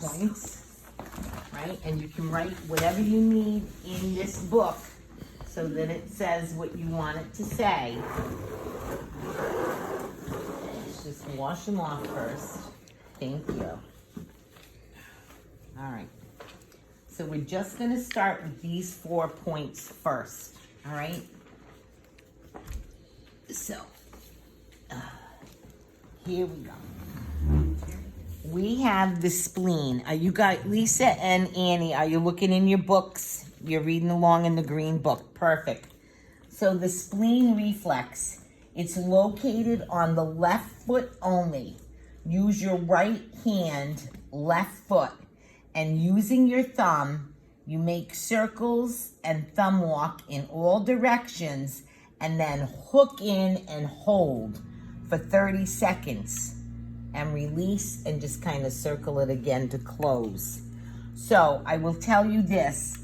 points, right? And you can write whatever you need in this book so that it says what you want it to say. Let's just wash them off first. Thank you. All right. So we're just going to start with these 4 points first. All right. So here we go. We have the spleen. Are you guys, Lisa and Annie, are you looking in your books? You're reading along in the green book. Perfect. So the spleen reflex, it's located on the left foot only. Use your right hand, left foot, and using your thumb, you make circles and thumb walk in all directions and then hook in and hold for 30 seconds. And release and just kind of circle it again to close. So I will tell you this,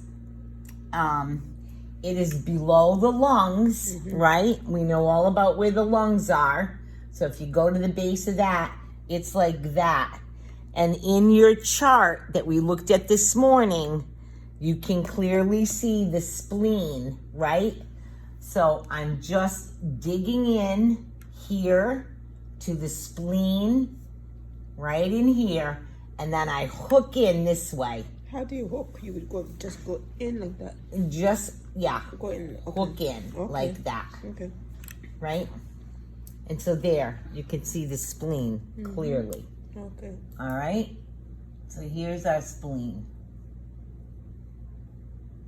it is below the lungs, right? We know all about where the lungs are. So if you go to the base of that, it's like that. And in your chart that we looked at this morning, you can clearly see the spleen, right? So I'm just digging in here to the spleen, right in here, and then I hook in this way. How do you hook? You would just go in like that? Just, yeah, Go in. Okay. hook in like that, Okay. right? And so there, you can see the spleen clearly. Okay. All right? So here's our spleen.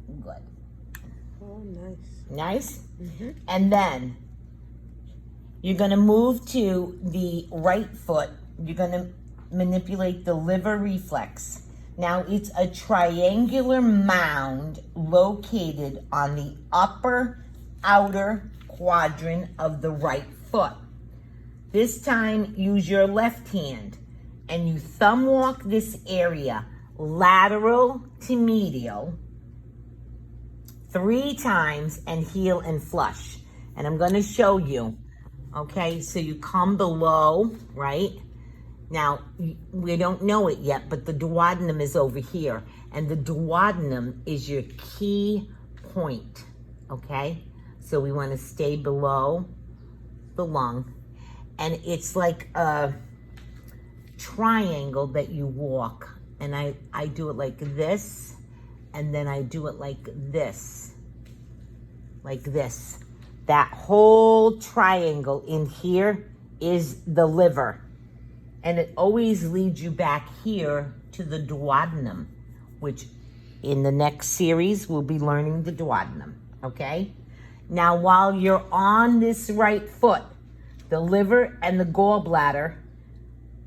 Good. Oh, nice. Nice? And then you're going to move to the right foot. You're going to manipulate the liver reflex. Now, it's a triangular mound located on the upper outer quadrant of the right foot. This time, use your left hand and you thumb walk this area lateral to medial 3 times and heel and flush. And I'm going to show you. Okay, so you come below, right? Now, we don't know it yet, but the duodenum is over here. And the duodenum is your key point, okay? So we want to stay below the lung. And it's like a triangle that you walk. And I do it like this, and then I do it like this. Like this. That whole triangle in here is the liver. And it always leads you back here to the duodenum, which in the next series, we'll be learning the duodenum, okay? Now, while you're on this right foot, the liver and the gallbladder,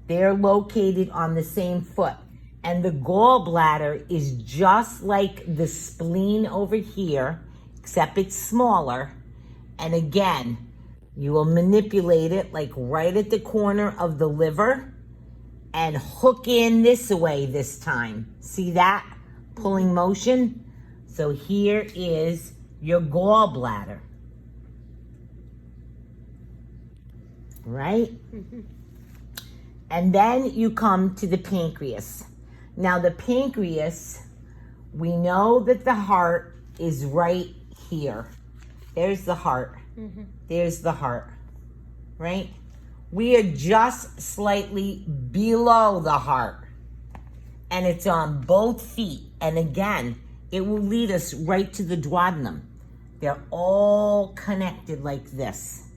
they're located on the same foot. And the gallbladder is just like the spleen over here, except it's smaller. And again, you will manipulate it like right at the corner of the liver and hook in this way this time. See that? Pulling motion. So here is your gallbladder. Right? And then you come to the pancreas. Now the pancreas, we know that the heart is right here. There's the heart. There's the heart, right? We are just slightly below the heart. And it's on both feet. And again, it will lead us right to the duodenum. They're all connected like this.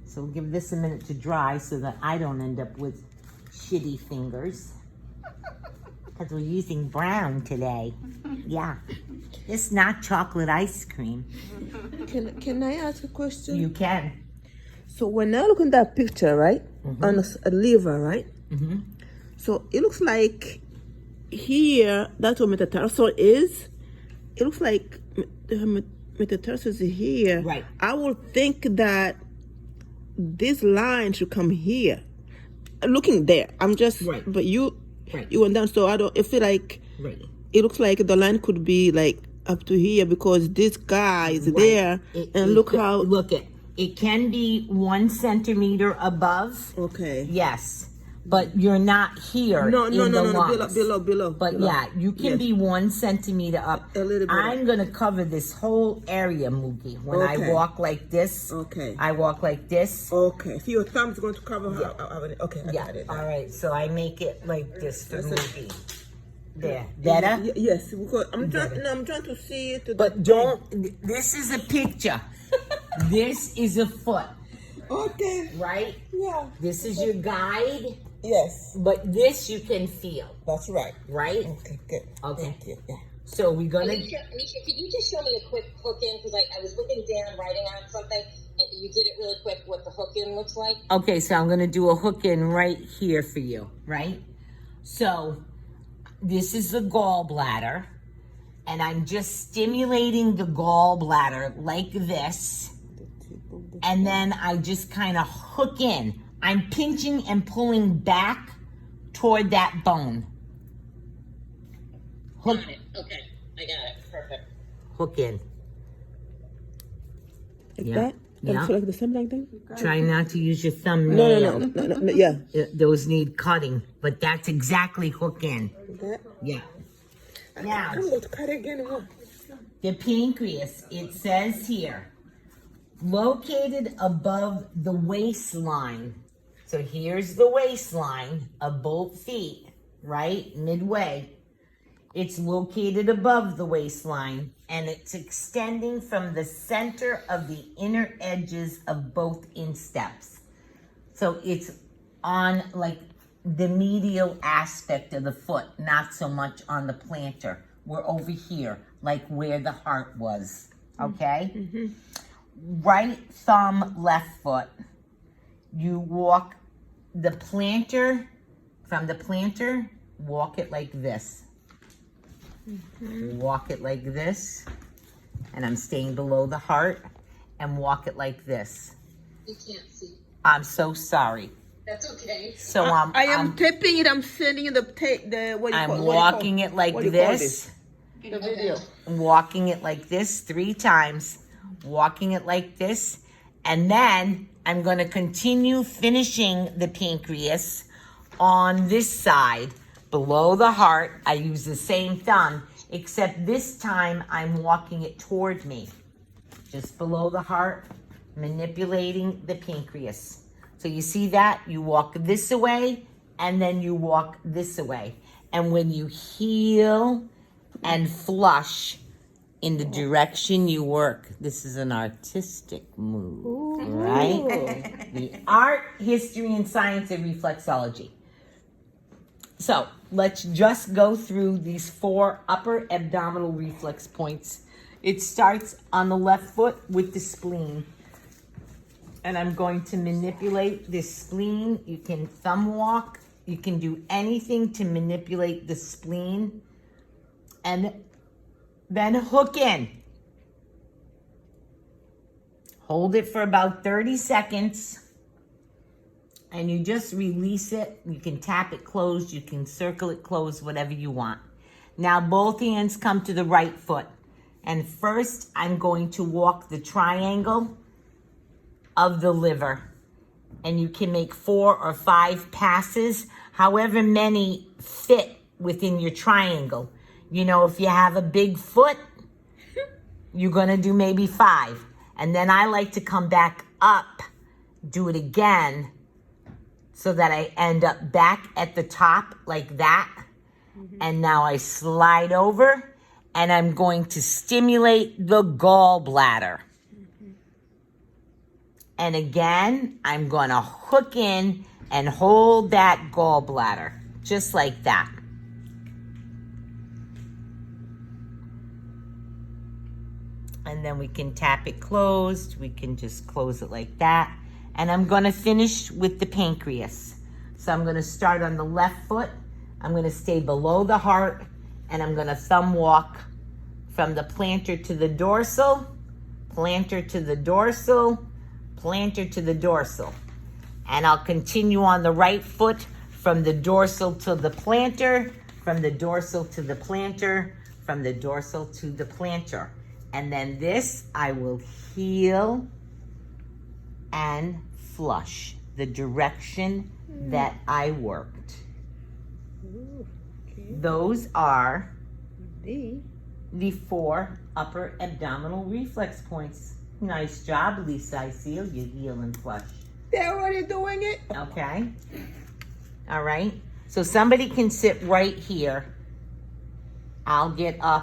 So we'll give this a minute to dry so that I don't end up with shitty fingers. Because we're using brown today. Yeah. It's not chocolate ice cream. Can I ask a question? You can. So when I look at that picture, right, on a liver, right? So it looks like here, that's what metatarsal is. It looks like the metatarsal is here. Right. I would think that this line should come here. Looking there, I'm just, Right. but you Right. went down, so I feel like Right. it looks like the line could be like up to here because this guy is there, and look how. Look it. It can be 1 centimeter above. Okay. Yes. but you're not here No, in no, the no, no, lungs. below. But below. yeah, you can Yes. be 1 centimeter up. A little bit I'm gonna cover this whole area, Mookie. When I Okay. walk like this, Okay. I walk like this. Okay. So your thumb's going to cover. Okay. I Yeah. got it. All right. So I make it like this for That's it. Mookie. There. Better. Yes, because I'm trying to see it. But don't. This is a picture. This is a foot, Okay. right? Yeah. This is your guide, Yes. but this you can feel, That's right. right? Okay. Good. Okay. Thank you. Yeah. So we're gonna. Anisha, could you just show me a quick hook in? Because I was looking down, writing on something, and you did it really quick, what the hook in looks like. Okay, so I'm gonna do a hook in right here for you, right? So this is the gallbladder, and I'm just stimulating the gallbladder like this, and then I just kind of hook in. I'm pinching and pulling back toward that bone. Hook, Got it. Okay, I got it. Perfect. hook in. Like Yeah. that? Yeah. So like the same like that? Try not to use your No, thumbnail. no. Yeah. Those need cutting, but that's exactly hook in. That. Yeah. Now, I'm going to cut it again. the pancreas, it says here, located above the waistline. So here's the waistline of both feet, right? Midway. It's located above the waistline, and it's extending from the center of the inner edges of both insteps. So it's on like the medial aspect of the foot, not so much on the plantar. We're over here, like where the heart was, okay? Right thumb, left foot. You walk the plantar, from the plantar, walk it like this. Walk it like this, and I'm staying below the heart, and walk it like this. You can't see. I'm so sorry. That's okay. So I am tapping it. I'm sending you the what do you I'm call it? walking it like what do you call this. The video. Walking it like this 3 times, walking it like this, and then I'm going to continue finishing the pancreas on this side, below the heart. I use the same thumb, except this time I'm walking it toward me, just below the heart, manipulating the pancreas. So you see that? You walk this away, and then you walk this away. And when you heal and flush in the direction you work, this is an artistic move, right? The art, history, and science of reflexology. So let's just go through these 4 upper abdominal reflex points. It starts on the left foot with the spleen. And I'm going to manipulate this spleen. You can thumb walk. You can do anything to manipulate the spleen. And then hook in. Hold it for about 30 seconds. And you just release it. You can tap it closed. You can circle it closed, whatever you want. Now both hands come to the right foot. And first I'm going to walk the triangle of the liver. And you can make 4 or 5 passes, however many fit within your triangle. You know, if you have a big foot, you're gonna do maybe 5. And then I like to come back up, do it again, so that I end up back at the top like that. And now I slide over, and I'm going to stimulate the gallbladder. And again, I'm gonna hook in and hold that gallbladder, just like that. And then we can tap it closed. We can just close it like that. And I'm gonna finish with the pancreas. So I'm gonna start on the left foot. I'm gonna stay below the heart, and I'm gonna thumb walk from the plantar to the dorsal, plantar to the dorsal, plantar to the dorsal. And I'll continue on the right foot from the dorsal to the plantar, from the dorsal to the plantar, from the dorsal to the plantar. And then this, I will heel and flush the direction that I worked. Ooh, okay. Those are D. the 4 upper abdominal reflex points. Nice job, Lisa. I see you. You're healing flush. They're already doing it. Okay. All right. So somebody can sit right here. I'll get up.